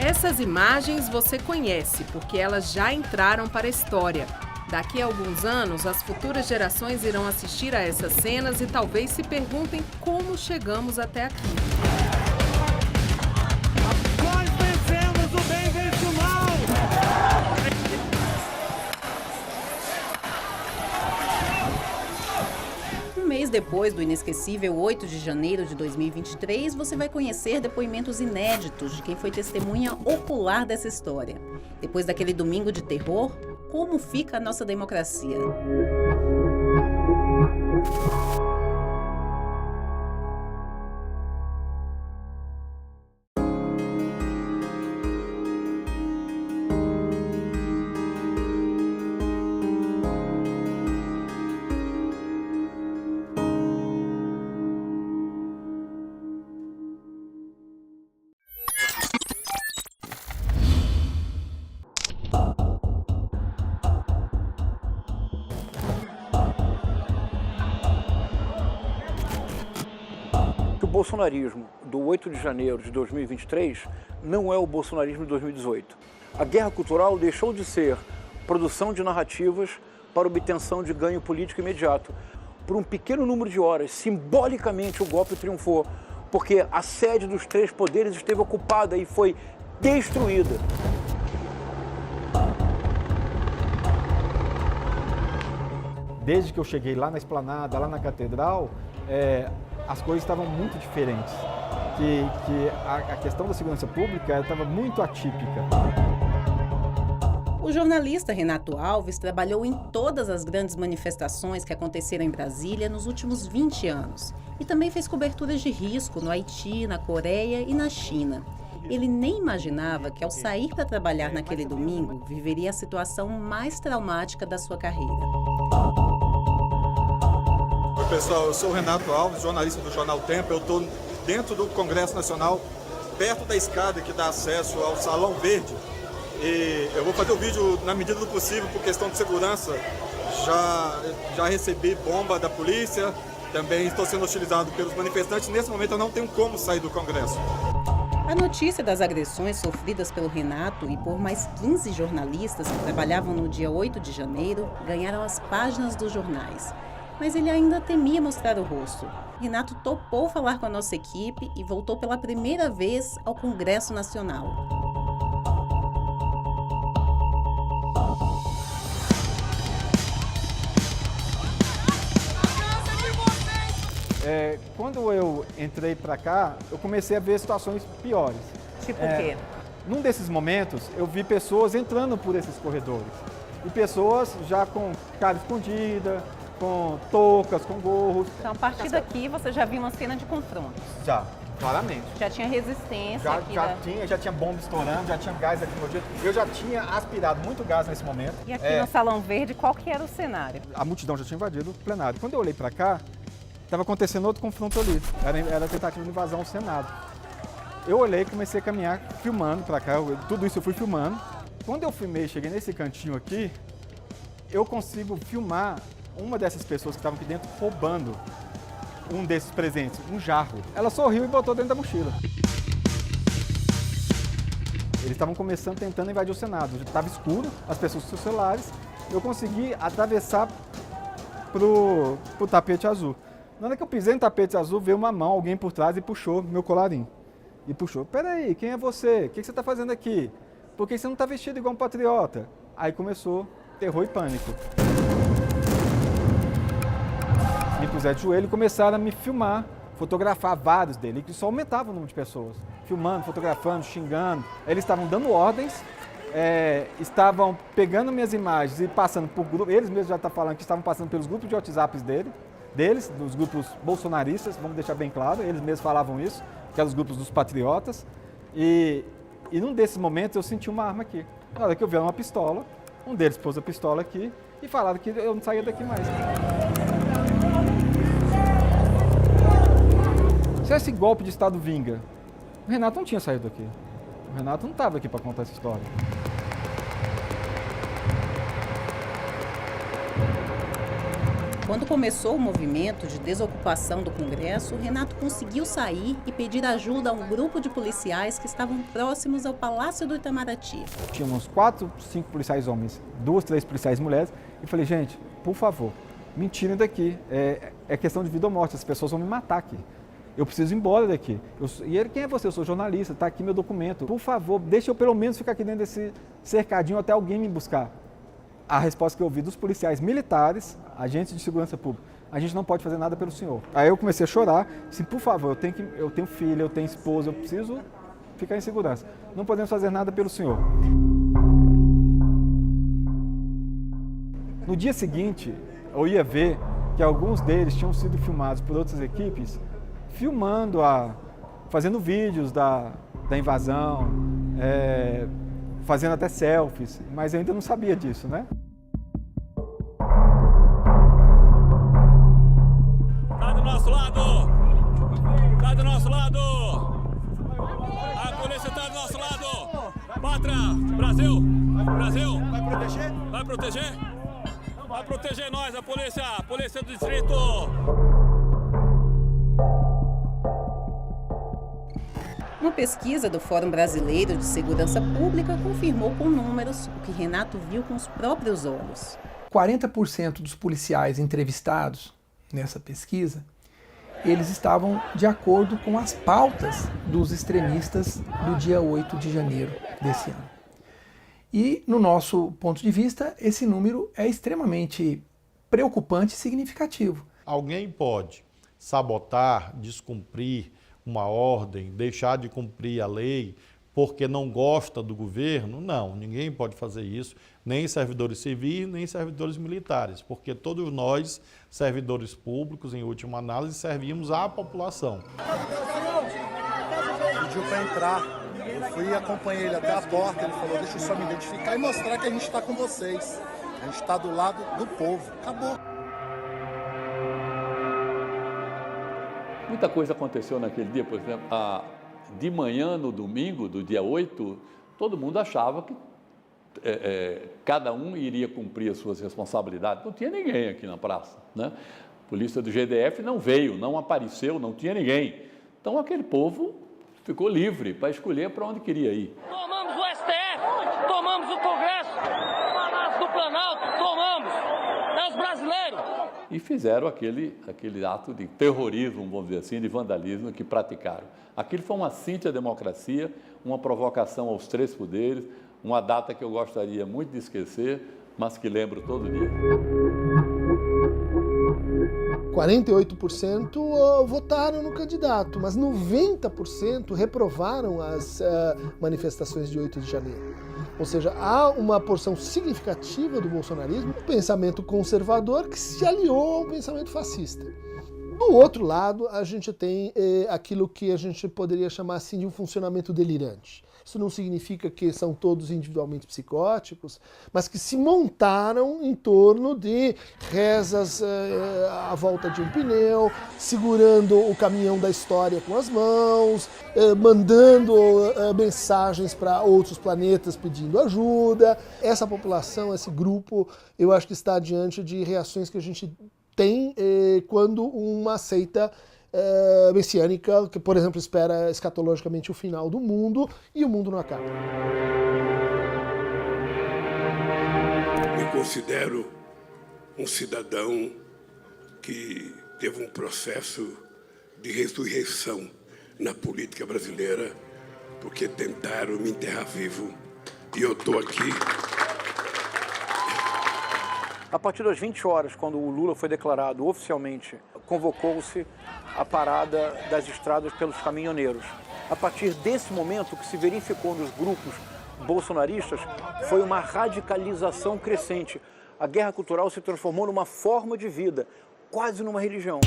Essas imagens você conhece, porque elas já entraram para a história. Daqui a alguns anos, as futuras gerações irão assistir a essas cenas e talvez se perguntem como chegamos até aqui. Nós vencemos, o bem vence o mal! Um mês depois do inesquecível 8 de janeiro de 2023, você vai conhecer depoimentos inéditos de quem foi testemunha ocular dessa história. Depois daquele domingo de terror, como fica a nossa democracia? O bolsonarismo do 8 de janeiro de 2023 não é o bolsonarismo de 2018. A guerra cultural deixou de ser produção de narrativas para obtenção de ganho político imediato. Por um pequeno número de horas, simbolicamente o golpe triunfou, porque a sede dos três poderes esteve ocupada e foi destruída. Desde que eu cheguei lá na esplanada, lá na catedral, as coisas estavam muito diferentes. A questão da segurança pública estava muito atípica. O jornalista Renato Alves trabalhou em todas as grandes manifestações que aconteceram em Brasília nos últimos 20 anos. E também fez coberturas de risco no Haiti, na Coreia e na China. Ele nem imaginava que, ao sair para trabalhar naquele domingo, viveria a situação mais traumática da sua carreira. Oi pessoal, eu sou o Renato Alves, jornalista do Jornal Tempo. Eu estou dentro do Congresso Nacional, perto da escada que dá acesso ao Salão Verde. E eu vou fazer o vídeo na medida do possível por questão de segurança. Já recebi bomba da polícia, também estou sendo hostilizado pelos manifestantes. Nesse momento eu não tenho como sair do Congresso. A notícia das agressões sofridas pelo Renato e por mais 15 jornalistas que trabalhavam no dia 8 de janeiro ganharam as páginas dos jornais. Mas ele ainda temia mostrar o rosto. Renato topou falar com a nossa equipe e voltou pela primeira vez ao Congresso Nacional. Quando eu entrei para cá, eu comecei a ver situações piores. Tipo o quê? Num desses momentos, eu vi pessoas entrando por esses corredores. E pessoas já com cara escondida, com toucas, com gorros. Então, a partir daqui, você já viu uma cena de confronto? Já, claramente. Já tinha resistência aqui? Já tinha bomba estourando, já tinha gás lacrimogêneo. Eu já tinha aspirado muito gás nesse momento. E aqui no Salão Verde, qual que era o cenário? A multidão já tinha invadido o plenário. Quando eu olhei para cá, estava acontecendo outro confronto ali. Era a tentativa de invasão ao Senado. Eu olhei e comecei a caminhar, filmando para cá. Tudo isso eu fui filmando. Quando eu filmei, cheguei nesse cantinho aqui, eu consigo filmar uma dessas pessoas que estavam aqui dentro roubando um desses presentes, um jarro. Ela sorriu e botou dentro da mochila. Eles estavam tentando invadir o Senado. Estava escuro, as pessoas com seus celulares. Eu consegui atravessar pro tapete azul. Na hora que eu pisei no tapete azul, veio uma mão, alguém por trás e puxou meu colarinho. E puxou, peraí, quem é você? O que você está fazendo aqui? Por que você não está vestido igual um patriota? Aí começou terror e pânico. Me puseram de joelho e começaram a me filmar, fotografar vários deles, que só aumentava o número de pessoas. Filmando, fotografando, xingando. Eles estavam dando ordens, estavam pegando minhas imagens e passando por grupos. Eles mesmos já estão falando que estavam passando pelos grupos de WhatsApp deles, dos grupos bolsonaristas, vamos deixar bem claro, eles mesmos falavam isso, que eram os grupos dos patriotas. E num desses momentos eu senti uma arma aqui. Na hora que eu vi uma pistola, um deles pôs a pistola aqui e falaram que eu não saía daqui mais. Se esse golpe de Estado vinga, o Renato não tinha saído daqui. O Renato não estava aqui para contar essa história. Quando começou o movimento de desocupação do Congresso, Renato conseguiu sair e pedir ajuda a um grupo de policiais que estavam próximos ao Palácio do Itamaraty. Tinha uns 4, 5 policiais homens, 2, 3 policiais mulheres, e falei, gente, por favor, me tirem daqui, é questão de vida ou morte, as pessoas vão me matar aqui. Eu preciso ir embora daqui. E ele, quem é você? Eu sou jornalista, está aqui meu documento. Por favor, deixa eu pelo menos ficar aqui dentro desse cercadinho até alguém me buscar. A resposta que eu ouvi dos policiais militares, agentes de segurança pública, a gente não pode fazer nada pelo senhor. Aí eu comecei a chorar, assim, por favor, eu tenho filha, eu tenho esposa, eu preciso ficar em segurança. Não podemos fazer nada pelo senhor. No dia seguinte, eu ia ver que alguns deles tinham sido filmados por outras equipes, filmando, fazendo vídeos da invasão, fazendo até selfies, mas eu ainda não sabia disso, né? Tá do nosso lado! Tá do nosso lado! A polícia tá do nosso lado! Pátria! Brasil! Brasil! Vai proteger? Vai proteger? Vai proteger nós, a polícia do distrito! Uma pesquisa do Fórum Brasileiro de Segurança Pública confirmou com números o que Renato viu com os próprios olhos. 40% dos policiais entrevistados nessa pesquisa, eles estavam de acordo com as pautas dos extremistas do dia 8 de janeiro desse ano. E, no nosso ponto de vista, esse número é extremamente preocupante e significativo. Alguém pode sabotar, descumprir uma ordem, deixar de cumprir a lei porque não gosta do governo? Não, ninguém pode fazer isso, nem servidores civis, nem servidores militares, porque todos nós, servidores públicos, em última análise, servimos à população. Pediu para entrar, eu fui e acompanhei ele até a porta, ele falou, deixa eu só me identificar e mostrar que a gente está com vocês, a gente está do lado do povo, acabou. Muita coisa aconteceu naquele dia, por exemplo, de manhã, no domingo, do dia 8, todo mundo achava que cada um iria cumprir as suas responsabilidades. Não tinha ninguém aqui na praça, né? A polícia do GDF não veio, não apareceu, não tinha ninguém. Então aquele povo ficou livre para escolher para onde queria ir. Tomamos o STF, tomamos o Congresso, o Palácio do Planalto, tomamos, é os brasileiros. E fizeram aquele ato de terrorismo, vamos dizer assim, de vandalismo que praticaram. Aquilo foi uma síntese à democracia, uma provocação aos três poderes, uma data que eu gostaria muito de esquecer, mas que lembro todo dia. 48% votaram no candidato, mas 90% reprovaram as manifestações de 8 de janeiro. Ou seja, há uma porção significativa do bolsonarismo, um pensamento conservador que se aliou ao pensamento fascista. Do outro lado, a gente tem aquilo que a gente poderia chamar assim de um funcionamento delirante. Isso não significa que são todos individualmente psicóticos, mas que se montaram em torno de rezas à volta de um pneu, segurando o caminhão da história com as mãos, mandando mensagens para outros planetas pedindo ajuda. Essa população, esse grupo, eu acho que está diante de reações que a gente tem quando uma seita messiânica, que, por exemplo, espera escatologicamente o final do mundo e o mundo não acaba. Me considero um cidadão que teve um processo de ressurreição na política brasileira, porque tentaram me enterrar vivo e eu estou aqui. A partir das 20 horas, quando o Lula foi declarado oficialmente, convocou-se a parada das estradas pelos caminhoneiros. A partir desse momento, o que se verificou nos grupos bolsonaristas foi uma radicalização crescente. A guerra cultural se transformou numa forma de vida, quase numa religião.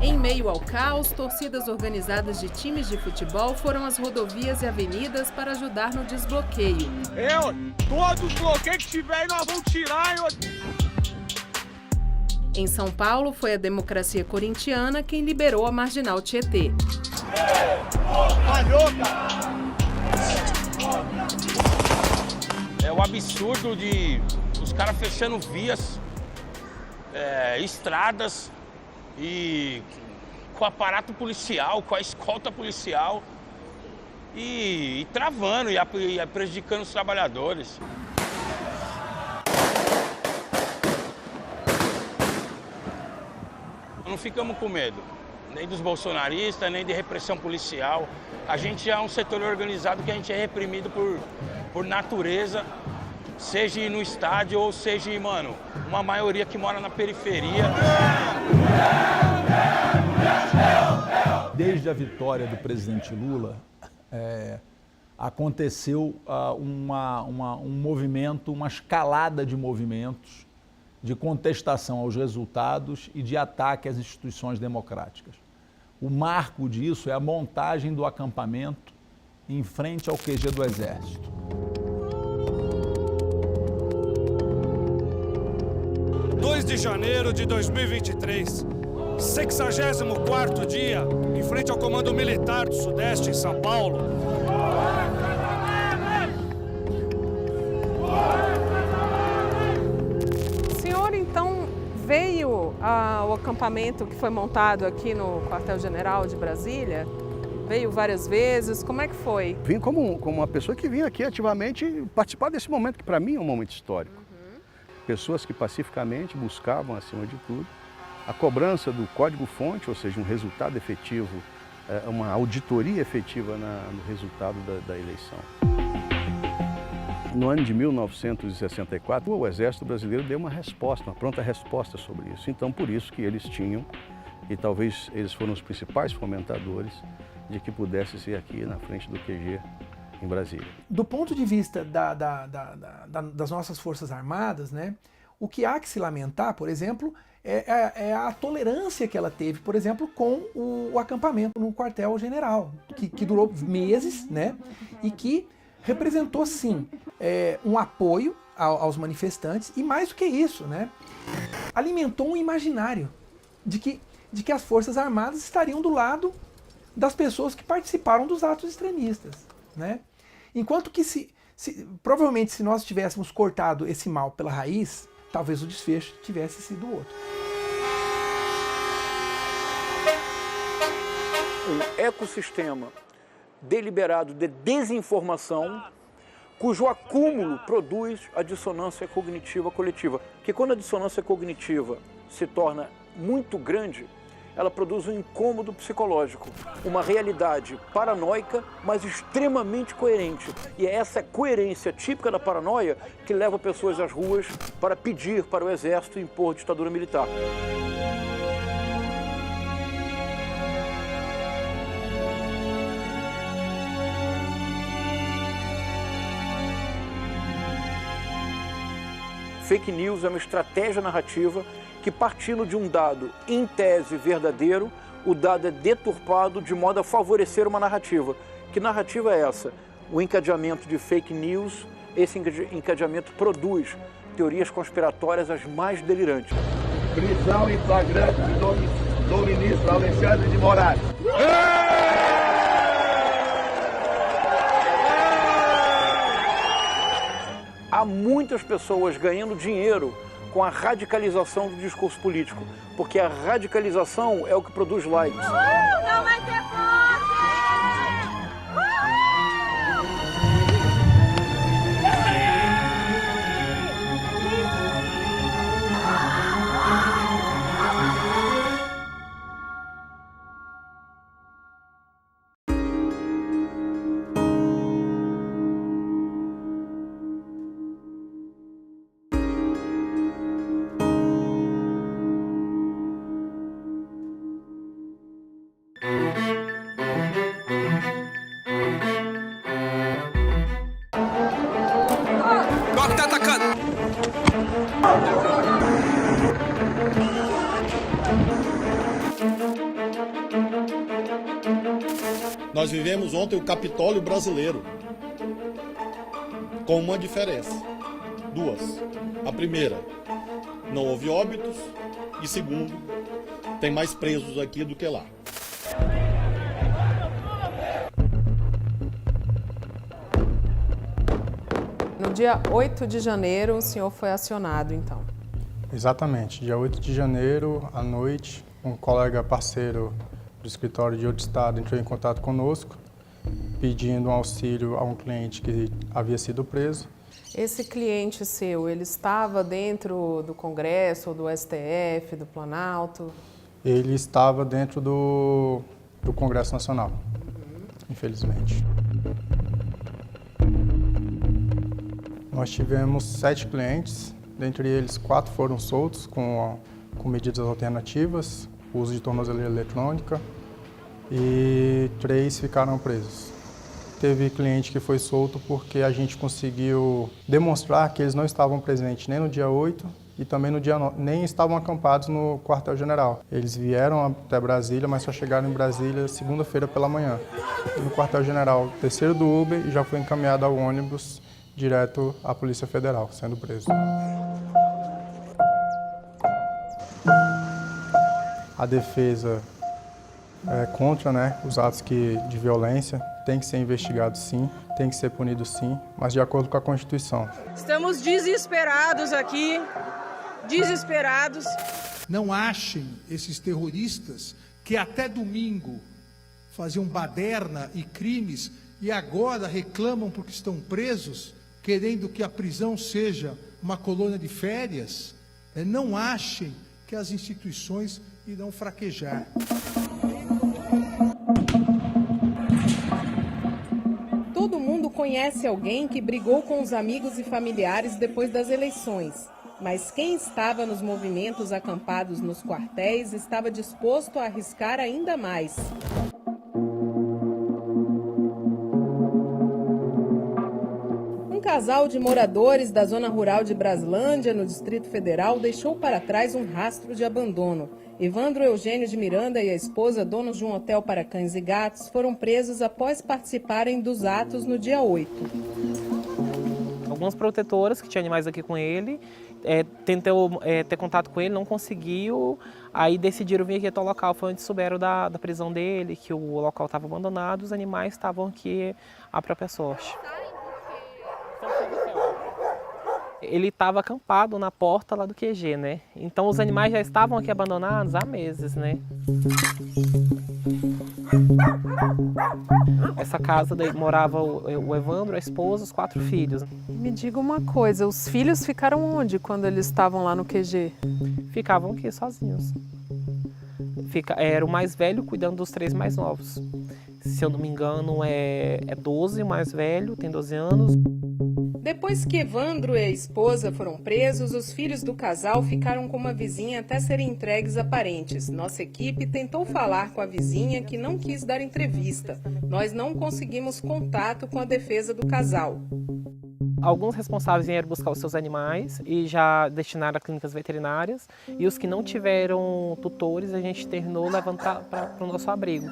Em meio ao caos, torcidas organizadas de times de futebol foram às rodovias e avenidas para ajudar no desbloqueio. Todos os bloqueios que tiver, nós vamos tirar. Em São Paulo, foi a Democracia Corintiana quem liberou a Marginal Tietê. É o absurdo de caras fechando vias, estradas e com o aparato policial, com a escolta policial e travando e prejudicando os trabalhadores. Não ficamos com medo, nem dos bolsonaristas, nem de repressão policial. A gente é um setor organizado que a gente é reprimido por natureza, seja no estádio ou seja, mano, uma maioria que mora na periferia. Desde a vitória do presidente Lula, aconteceu um movimento, uma escalada de movimentos de contestação aos resultados e de ataque às instituições democráticas. O marco disso é a montagem do acampamento em frente ao QG do Exército. (2 de janeiro de 2023, 64º dia, em frente ao Comando Militar do Sudeste, em São Paulo. O senhor, então, veio ao acampamento que foi montado aqui no Quartel-General de Brasília? Veio várias vezes, como é que foi? Vim como uma pessoa que vinha aqui ativamente participar desse momento, que para mim é um momento histórico. Pessoas que pacificamente buscavam, acima de tudo, a cobrança do código-fonte, ou seja, um resultado efetivo, uma auditoria efetiva no resultado da eleição. No ano de 1964, o Exército Brasileiro deu uma resposta, uma pronta resposta sobre isso. Então, por isso que eles tinham, e talvez eles foram os principais fomentadores, de que pudesse ser aqui na frente do QG em Brasília. Do ponto de vista das nossas Forças Armadas, né, o que há que se lamentar, por exemplo, é a tolerância que ela teve, por exemplo, com o acampamento no quartel-general, que durou meses, né, e que representou, sim, um apoio aos manifestantes e, mais do que isso, né, alimentou um imaginário de que as Forças Armadas estariam do lado das pessoas que participaram dos atos extremistas, né? Enquanto que provavelmente se nós tivéssemos cortado esse mal pela raiz, talvez o desfecho tivesse sido outro. Um ecossistema deliberado de desinformação, cujo acúmulo produz a dissonância cognitiva coletiva. Porque quando a dissonância cognitiva se torna muito grande, ela produz um incômodo psicológico, uma realidade paranoica, mas extremamente coerente. E é essa coerência típica da paranoia que leva pessoas às ruas para pedir para o Exército impor ditadura militar. Fake news é uma estratégia narrativa que, partindo de um dado em tese verdadeiro, o dado é deturpado de modo a favorecer uma narrativa. Que narrativa é essa? O encadeamento de fake news, esse encadeamento produz teorias conspiratórias as mais delirantes. Prisão em flagrante do ministro Alexandre de Moraes. Há muitas pessoas ganhando dinheiro com a radicalização do discurso político, porque a radicalização é o que produz likes. Não vai ter posse! Nós vivemos ontem o Capitólio brasileiro, com uma diferença, duas. A primeira, não houve óbitos, e segundo, tem mais presos aqui do que lá. No dia 8 de janeiro o senhor foi acionado, então. Exatamente. Dia 8 de janeiro, à noite, um colega parceiro do escritório de outro estado entrou em contato conosco, pedindo um auxílio a um cliente que havia sido preso. Esse cliente seu, ele estava dentro do Congresso, ou do STF, do Planalto? Ele estava dentro do Congresso Nacional, infelizmente. Nós tivemos 7 clientes, dentre eles 4 foram soltos com medidas alternativas, uso de tornozeleira eletrônica, e 3 ficaram presos. Teve cliente que foi solto porque a gente conseguiu demonstrar que eles não estavam presentes nem no dia 8 e também no dia 9, nem estavam acampados no quartel-general. Eles vieram até Brasília, mas só chegaram em Brasília segunda-feira pela manhã. No quartel-general, desceram do Uber e já foi encaminhado ao ônibus direto à Polícia Federal, sendo preso. A defesa é contra, os atos de violência, tem que ser investigado sim, tem que ser punido sim, mas de acordo com a Constituição. Estamos desesperados aqui, desesperados. Não achem esses terroristas que até domingo faziam baderna e crimes e agora reclamam porque estão presos, querendo que a prisão seja uma colônia de férias. Não achem que as instituições irão fraquejar. Todo mundo conhece alguém que brigou com os amigos e familiares depois das eleições. Mas quem estava nos movimentos acampados nos quartéis estava disposto a arriscar ainda mais. Um casal de moradores da zona rural de Braslândia, no Distrito Federal, deixou para trás um rastro de abandono. Evandro Eugênio de Miranda e a esposa, donos de um hotel para cães e gatos, foram presos após participarem dos atos no dia 8. Algumas protetoras que tinham animais aqui com ele, tentou ter contato com ele, não conseguiu, aí decidiram vir aqui até o local, foi onde souberam da prisão dele, que o local estava abandonado, os animais estavam aqui à própria sorte. Ele estava acampado na porta lá do QG, né? Então os animais já estavam aqui abandonados há meses, né? Essa casa daí morava o Evandro, a esposa, os 4 filhos. Me diga uma coisa, os filhos ficaram onde quando eles estavam lá no QG? Ficavam aqui sozinhos. Era o mais velho cuidando dos 3 mais novos. Se eu não me engano é 12, o mais velho, tem 12 anos. Depois que Evandro e a esposa foram presos, os filhos do casal ficaram com uma vizinha até serem entregues a parentes. Nossa equipe tentou falar com a vizinha, que não quis dar entrevista. Nós não conseguimos contato com a defesa do casal. Alguns responsáveis vieram buscar os seus animais e já destinaram a clínicas veterinárias. E os que não tiveram tutores, a gente terminou levando para o nosso abrigo.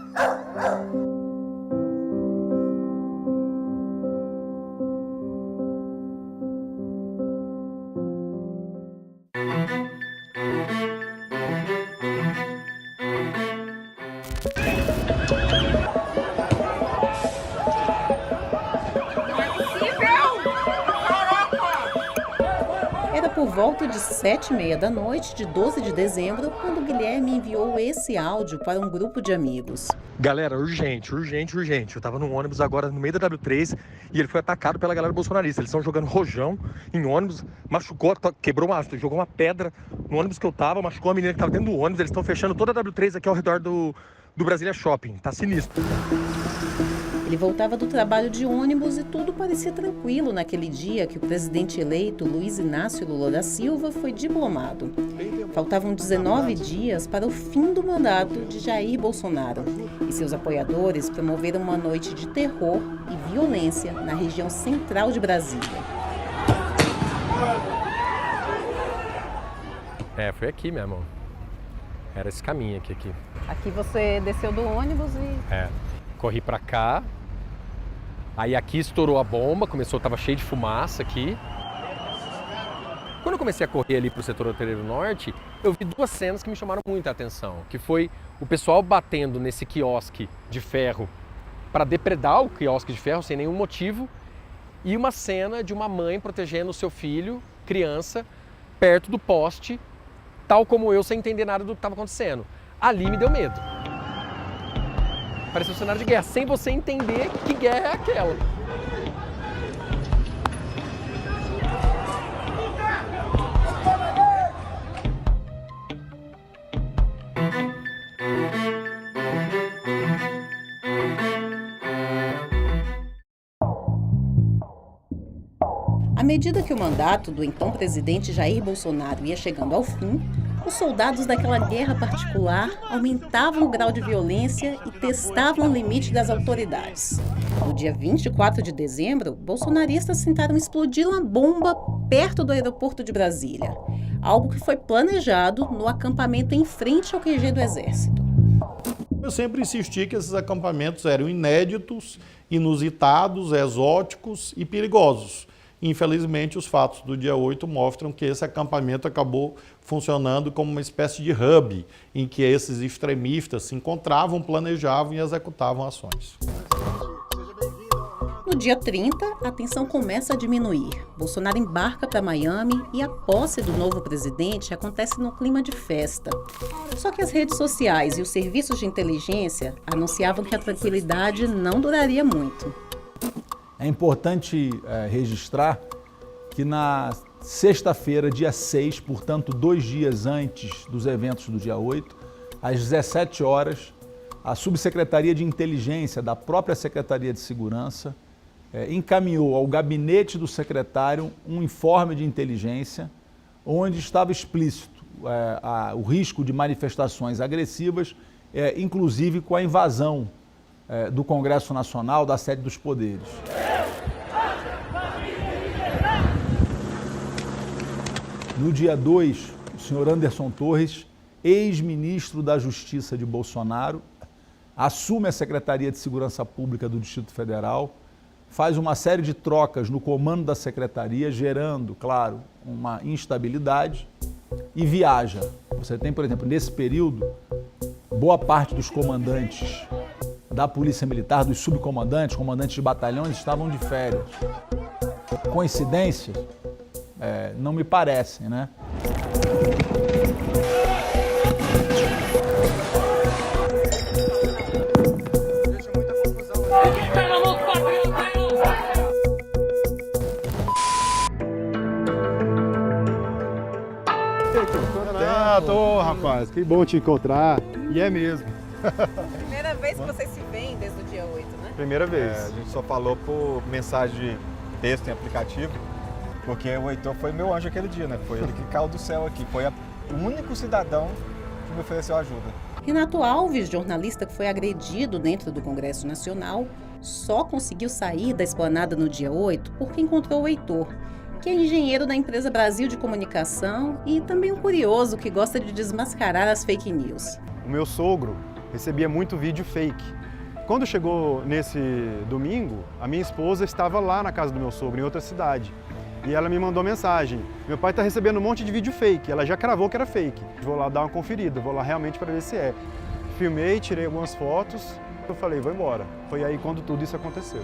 Por volta de 7h30 da noite de 12 de dezembro, quando o Guilherme enviou esse áudio para um grupo de amigos. Galera, urgente. Eu tava no ônibus agora no meio da W3 e ele foi atacado pela galera bolsonarista. Eles estão jogando rojão em ônibus, machucou, quebrou jogou uma pedra no ônibus que eu tava, machucou a menina que tava dentro do ônibus. Eles estão fechando toda a W3 aqui ao redor do Brasília Shopping. Tá sinistro. Ele voltava do trabalho de ônibus e tudo parecia tranquilo naquele dia que o presidente eleito Luiz Inácio Lula da Silva foi diplomado. Faltavam 19 dias para o fim do mandato de Jair Bolsonaro e seus apoiadores promoveram uma noite de terror e violência na região central de Brasília. Foi aqui mesmo. Era esse caminho aqui. Aqui você desceu do ônibus e... Corri pra cá. Aí aqui estourou a bomba, tava cheio de fumaça aqui. Quando eu comecei a correr ali pro setor hoteleiro norte, eu vi 2 cenas que me chamaram muita atenção, que foi o pessoal batendo nesse quiosque de ferro para depredar o quiosque de ferro sem nenhum motivo e uma cena de uma mãe protegendo o seu filho, criança, perto do poste, tal como eu, sem entender nada do que estava acontecendo. Ali me deu medo. Parecia um cenário de guerra, sem você entender que guerra é aquela. À medida que o mandato do então presidente Jair Bolsonaro ia chegando ao fim, os soldados daquela guerra particular aumentavam o grau de violência e testavam o limite das autoridades. No dia 24 de dezembro, bolsonaristas tentaram explodir uma bomba perto do aeroporto de Brasília, algo que foi planejado no acampamento em frente ao QG do Exército. Eu sempre insisti que esses acampamentos eram inéditos, inusitados, exóticos e perigosos. Infelizmente, os fatos do dia 8 mostram que esse acampamento acabou funcionando como uma espécie de hub, em que esses extremistas se encontravam, planejavam e executavam ações. No dia 30, a tensão começa a diminuir. Bolsonaro embarca para Miami e a posse do novo presidente acontece no clima de festa. Só que as redes sociais e os serviços de inteligência anunciavam que a tranquilidade não duraria muito. É importante registrar que na sexta-feira, dia 6, portanto 2 dias antes dos eventos do dia 8, às 17 horas, a Subsecretaria de Inteligência da própria Secretaria de Segurança encaminhou ao gabinete do secretário um informe de inteligência onde estava explícito o risco de manifestações agressivas, inclusive com a invasão do Congresso Nacional, da sede dos poderes. No dia 2, o senhor Anderson Torres, ex-ministro da Justiça de Bolsonaro, assume a Secretaria de Segurança Pública do Distrito Federal, faz uma série de trocas no comando da secretaria, gerando, claro, uma instabilidade e viaja. Você tem, por exemplo, nesse período, boa parte dos comandantes da Polícia Militar, dos subcomandantes, comandantes de batalhões, estavam de férias. Coincidência? Não me parece, né? Tô, rapaz, que bom te encontrar. E é mesmo. Primeira vez que vocês se veem desde o dia 8, né? Primeira vez. A gente só falou por mensagem de texto em aplicativo, porque o Heitor foi meu anjo aquele dia, né? Foi ele que caiu do céu aqui. Foi o único cidadão que me ofereceu ajuda. Renato Alves, jornalista que foi agredido dentro do Congresso Nacional, só conseguiu sair da esplanada no dia 8 porque encontrou o Heitor, que é engenheiro da empresa Brasil de Comunicação e também um curioso que gosta de desmascarar as fake news. O meu sogro recebia muito vídeo fake. Quando chegou nesse domingo, a minha esposa estava lá na casa do meu sogro, em outra cidade. E ela me mandou mensagem: meu pai está recebendo um monte de vídeo fake. Ela já cravou que era fake. Vou lá dar uma conferida, vou lá realmente para ver se é. Filmei, tirei algumas fotos, eu falei, vou embora. Foi aí quando tudo isso aconteceu.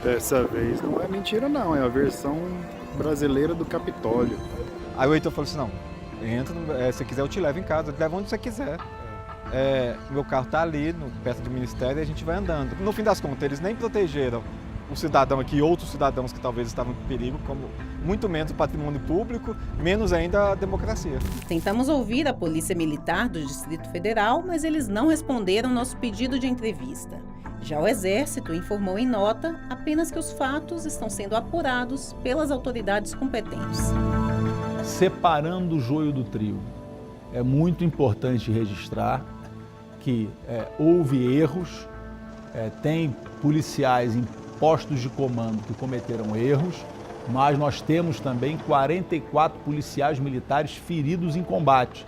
Dessa vez não é mentira não, é a versão brasileira do Capitólio. Aí o Heitor falou assim, não, entra, se quiser eu te levo em casa, eu te levo onde você quiser. Meu carro está ali, perto do ministério, e a gente vai andando. No fim das contas, eles nem protegeram o cidadão aqui, outros cidadãos que talvez estavam em perigo, como muito menos o patrimônio público, menos ainda a democracia. Tentamos ouvir a Polícia Militar do Distrito Federal, mas eles não responderam nosso pedido de entrevista. Já o Exército informou em nota apenas que os fatos estão sendo apurados pelas autoridades competentes. Separando o joio do trigo, é muito importante registrar que houve erros, tem policiais em postos de comando que cometeram erros, mas nós temos também 44 policiais militares feridos em combate,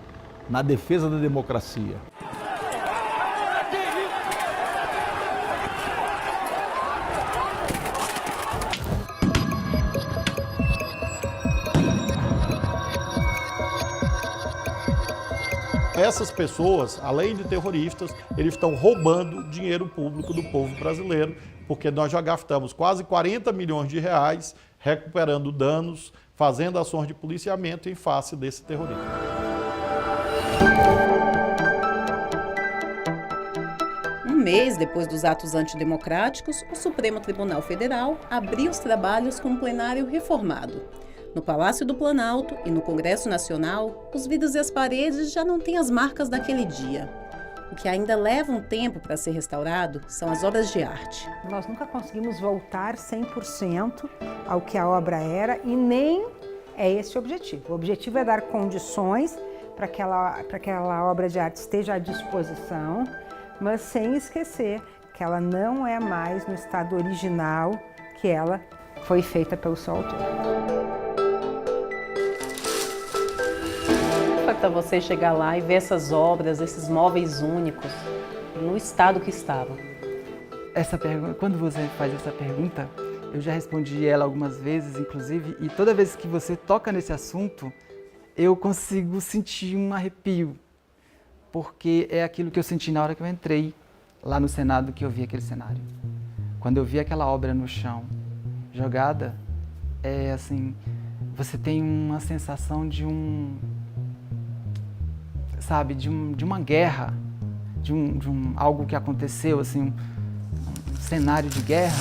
na defesa da democracia. essas pessoas, além de terroristas, eles estão roubando dinheiro público do povo brasileiro, porque nós já gastamos quase 40 milhões de reais recuperando danos, fazendo ações de policiamento em face desse terrorismo. Um mês depois dos atos antidemocráticos, o Supremo Tribunal Federal abriu os trabalhos com um plenário reformado. No Palácio do Planalto e no Congresso Nacional, os vidros e as paredes já não têm as marcas daquele dia. O que ainda leva um tempo para ser restaurado são as obras de arte. Nós nunca conseguimos voltar 100% ao que a obra era e nem é esse o objetivo. O objetivo é dar condições para que aquela obra de arte esteja à disposição, mas sem esquecer que ela não é mais no estado original que ela foi feita pelo seu autor. Para você chegar lá e ver essas obras, esses móveis únicos, no estado que estavam? Essa pergunta, quando você faz essa pergunta, eu já respondi ela algumas vezes, inclusive, e toda vez que você toca nesse assunto, eu consigo sentir um arrepio, porque é aquilo que eu senti na hora que eu entrei lá no Senado, que eu vi aquele cenário. Quando eu vi aquela obra no chão, jogada, é assim, você tem uma sensação de de uma guerra, de algo que aconteceu, assim, um cenário de guerra.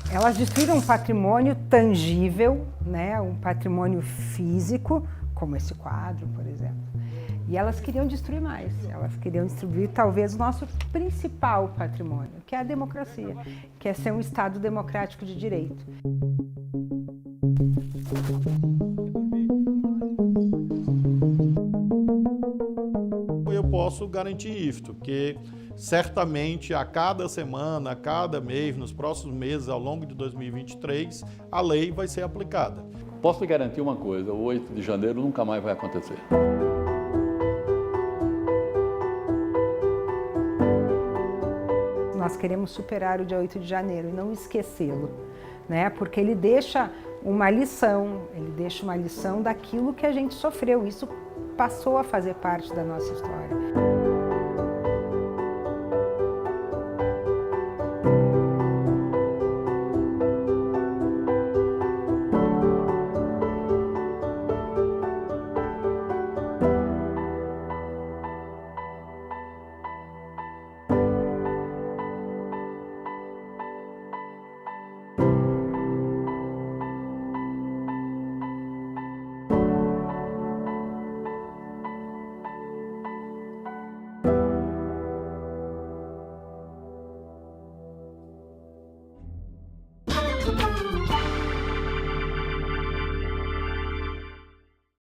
Elas destruíram um patrimônio tangível, né, um patrimônio físico, como esse quadro, por exemplo. E elas queriam destruir mais, elas queriam destruir talvez o nosso principal patrimônio, que é a democracia, que é ser um Estado democrático de direito. Eu posso garantir isto, que certamente a cada semana, a cada mês, nos próximos meses, ao longo de 2023, a lei vai ser aplicada. Posso lhe garantir uma coisa, o 8 de janeiro nunca mais vai acontecer. Nós queremos superar o dia 8 de janeiro e não esquecê-lo, né? Porque ele deixa uma lição daquilo que a gente sofreu. Isso passou a fazer parte da nossa história.